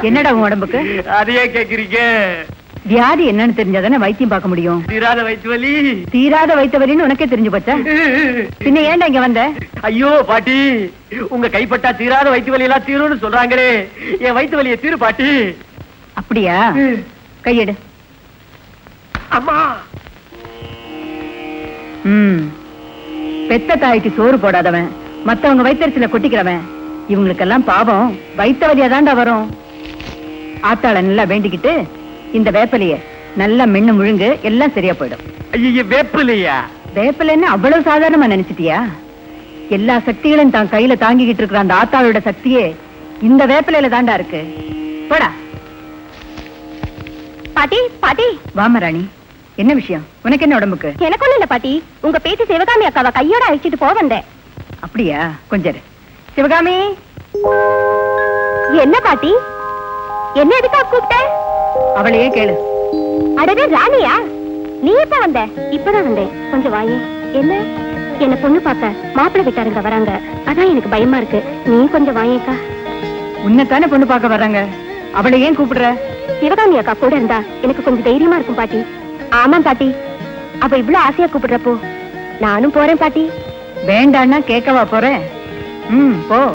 என்னடா உன் உடம்புக்கு? அதையே கேக்குறீங்க? வியாதி என்னன்னு தெரிஞ்சாதானே வைத்தியம் பார்க்க முடியும். தீராத வயிற்று வலி. தீராத வயிற்று வலின்னு உனக்கே தெரிஞ்சு போச்சா? பின்ன ஏன்டா இங்க வந்த? ஐயோ பாட்டி, உங்க கைப்பட்டா தீராத வயிற்று வலி எல்லாம் தீரும்னு சொல்றாங்களே, என் வயிற்று வலியை தீரு பாட்டி. அப்படியா? கையெடு. அம்மா. பெத்த தாய்க்கு சோறு போடாதவன், மத்தவங்க வயிற்றுல கொட்டிக்கிறவன், இவங்களுக்கெல்லாம் பாவம் வயிற்று வலியா தாண்டா வரும். ஆத்தாள நல்லா வேண்டிக்கிட்டு இந்த வேப்பலைய நல்லா மென்னு முழுங்கு, எல்லாம் சரியா போயிடும். ஐய, வேப்பிலையா? வேப்பிலைன்னு அவ்வளவு சாதாரணமா நினைச்சிட்டியா? எல்லா சக்திகளும் தான் கையில தாங்கிக்கிட்டு இருக்கிற அந்த ஆத்தாளோட சக்தியே இந்த வேப்பிலையில தாண்டா இருக்கு. போடா. பாட்டி பாட்டி. வாமராணி, என்ன விஷயம்? உனக்கு என்ன உடம்புக்கு? எனக்கு ஒண்ணு இல்ல பாட்டி, உங்க பேத்தி சிவகாமி அக்காவை கையோட அழைச்சிட்டு போக வந்தேன். அப்படியா? கொஞ்சம் சிவகாமி. என்ன பாட்டி, என்ன எதுக்கா கூப்பிட்ட? அவளையே கேளு. அடவே ராணியா, நீ எப்ப வந்த? இப்பதான் வந்தேன். கொஞ்சம் வாயே. என்ன பொண்ணு பார்க்க மாப்பிள்ளை வீட்டாருங்க வராங்க, அதான் எனக்கு பயமா இருக்கு. நீ கொஞ்சம் வாயேக்கா. உன்னைத்தானே பொண்ணு பார்க்க வர்றாங்க, அவளை ஏன் கூப்பிடுற? சிவகாமி அக்கா கூட இருந்தா எனக்கு கொஞ்சம் தைரியமா இருக்கும் பாட்டி. ஆமா பாட்டி, அப்ப இவ்வளவு ஆசையா கூப்பிடுறப்போ நானும் போறேன் பாட்டி. வேண்டான்னா கேட்கவா போறேன்? போ.